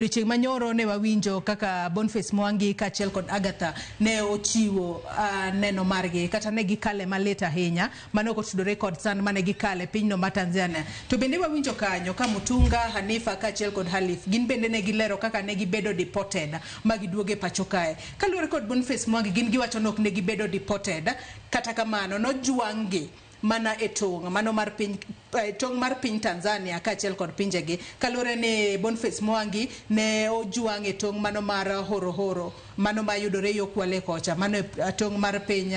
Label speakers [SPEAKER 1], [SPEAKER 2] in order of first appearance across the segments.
[SPEAKER 1] Richieng manyoro ne wawinjo kaka Boniface Mwangi kaachiel kod Agatha ne ochiwo neno margi kata ne gikale malit ahinya mane ok otudore kod sand mane gikale pinyno ma Tanzania. To bende wawinjo kanyo ka Mutunga, Hanifa kaachiel kod Halif gin bende ne gilero kaka ne gibedo deported ma giduoge pacho kae. Kaluwore kod Boniface Mwangi gin giwacho nok ne gibedo deported, kata kamano nojwang'gi mana etong mano mar piny tong mar piny Tanzania kaachiel kod pinjegi. Kaluwore ne Boniface Mwangi ne ojwang' e tong mano mar horohoro mano mayudore yo Kwale kocha, mano tong mar piny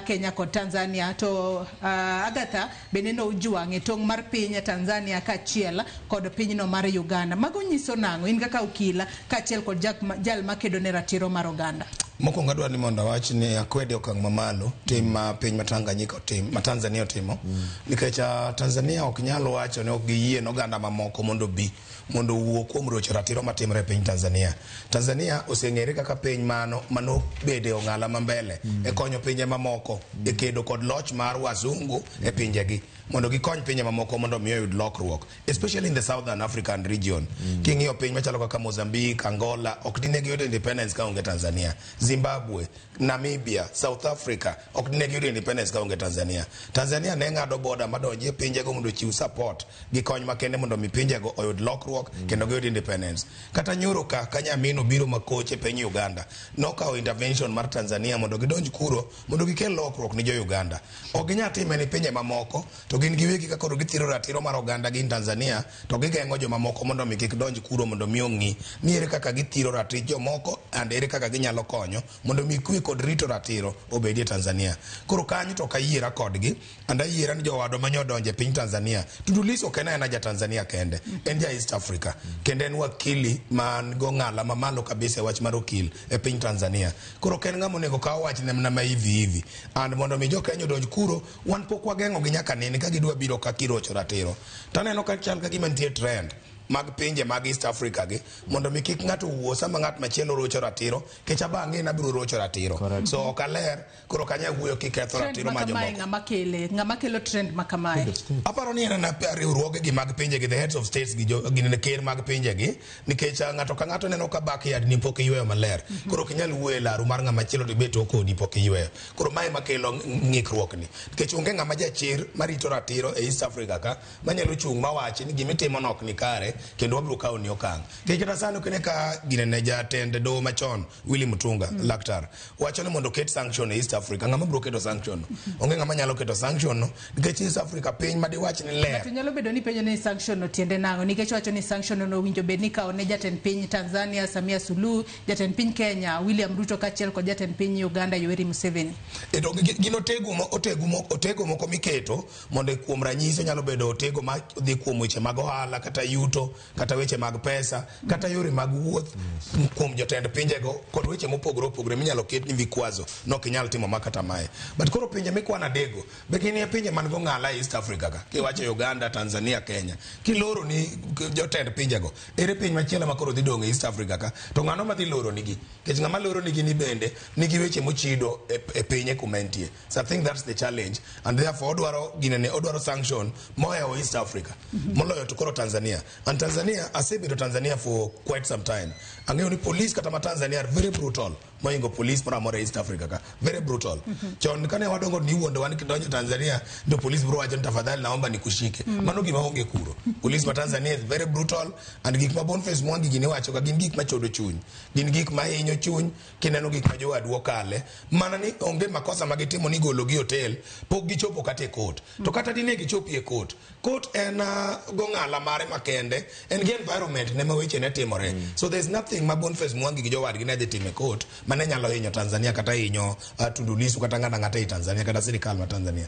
[SPEAKER 1] Kenya kod Tanzania. To Agatha bende no ojwang' e tong mar piny Tanzania kaachiel kod pinyno mar Uganda. Mago nyiso nang'o in kaka ukila kaachiel kod jal makedo ne ratiro mar oganda?
[SPEAKER 2] Mokwongo adwaro ni mondo awach ni akwede okang' mamalo tim ma piny ma Tanganyika otim, ma Tanzania otimo. Nikech Tanzania ok nyalo wacho ni ok giyie n'oganda mamoko mondo mondo wuo kuom rocho ratiro matimre e piny Tanzania. Tanzania oseng'ere kaka piny mano bede ong'ala mambele e konyo pinje mamoko e kedo kod loch mar wazungu e pinjegi mondo gikony pinje mamoko mondo miyo yud lokruok, especially in the Southern African region. King'iyo piny machalo kaka Mozambique, Angola ok dine giyudo independence ka onge Tanzania. Zimbabwe, Namibia, South Africa ok dine giyudo independence ka onge Tanzania. Tanzania ne ng'ado boda madonje pinjego mondo chiw support gi kony makende mondo mi pinjego oyud lokruok kendo giyud independence. Kata nyoro ka Nyamino biro makoche piny Uganda nokawo intervention mar Tanzania mondo gidonj kuro mondo gikel lokruok ni jo Uganda. Ok ginyal time ni pinje mamoko to gin giwegi ka koro githiro ratiro mar oganda gi Tanzania to gigeng'o joma moko mondo mi kik donj kuro mondo mi ong'i ni ere kaka githiro ratiro jomoko and ere kaka ginyalo konyo mondo mi kwe kod rito ratiro obedie Tanzania. Koro kanyo to kayiera kodgi and ayiera ni jowadwa manyodonje piny Tanzania. Tundu Lissu ok en ja Tanzania kende, en ja East Africa kende, en wakili man go ng'ala mamalo kabisa e wach mar okil e piny Tanzania. Koro ken ng'ama onego kaw wach ne mana hivi and mondo mi jo Kenya donj kuro wan pok wageng'o gi nyaka nene ka gidwa biro ka kirocho ratiro. Taneno ka chal ka gima nitie trend mag pinje mag East Africa gi mondo mi kik ng'ato wuo sama ng'at machielo rocho ratiro kecha bang'e na biro rocho ratiro. So ok aler koro kanya wuoyo kiketho ratiro ma jomoko.
[SPEAKER 1] Ng'ama kelo trend makamae
[SPEAKER 2] aparo ni en na riwruoge gi mag pinje gi, the heads of states gi ne ker mag pinje gi, nikech ng'ato ka ng'ato neno ka backyard ni pok iyweyo maler. Koro kinyal wuoyo e laru mar ng'ama chielo to bet okodi pok iyweyo. Koro mae makelo ng'ikruok ni, nikech onge ng'ama jachir marito ratiro e East Africa ka manyalo chung' mawachi ni gimitimo nok ni kare kendo wabiro kawo ni okang'. Kata sano kene ka gine ne jatend doho machon Willy Mutunga laktar wacho ni mondo ket sanction e East Africa. Ng'ama biro keto sanction no? Onge ng'ama nyalo keto sanction no, nikech East Africa piny ma diwach ni ler.
[SPEAKER 1] To nyalo bedo ni penjo ni sanction no tiende nang'o, nikech wacho ni sanction no winjo bed ni kawo ne jatend piny Tanzania Samia Suluhu, jatend piny Kenya William Ruto kaachiel kod jatend piny Uganda Yoweri Museveni.
[SPEAKER 2] To gino otego moko miketo mondo kuom ranyisi nyalo bedo otego ma dhi kuom weche mag ohala kata yuto kata weche mag pesa kata yore mag wuoth kuom jotend pinjego kod weche mopogore opogore minyalo ket ni vikwazo nok inyal timo makata mae. But koro pinje mikwana dego be gin pinje man go ng'ala East Africa ka kiwacho Uganda, Tanzania, Kenya, kiloro ni jotend pinjego ere piny machielo ma koro dhi dong' East Africa ka to ng'ano ma dhi loro nigi, kech ng'ama loro nigi ni bende nigi weche mochido e pinye kumentie. So I think that's the challenge and therefore odwaro sanction mohewo East Africa moloyo to koro Tanzania. And Tanzania asebedo Tanzania for quite some time. Ang'eyo ni police kata ma Tanzania are very brutal moingo police mora East Africa ka, very brutal. Chon kane wadongo ni wuondo wan kidonjo Tanzania ndo police bro wacho tafadhali naomba nikushike. Mano gima onge kuro. Police ma Tanzania is very brutal and gik ma Boniface Mwangi gini wacho ka gin gik ma chodo chuny, gin gik ma hinyo chuny kineno gik ma jowadu okale mana ni onge makosa magitimo ni golo gi hotel pok gichopo kata e court. To kata dine gichopi e court en go ng'ala mare makende, en gi environment ne ma weche ne timore. So there's nothing ma Boniface Mwangi gi jowadgi ne dhi time court mane nyalo hinyo Tanzania kata hinyo Tundu Lissu kata ng'ata e Tanzania kata sirikal ma Tanzania.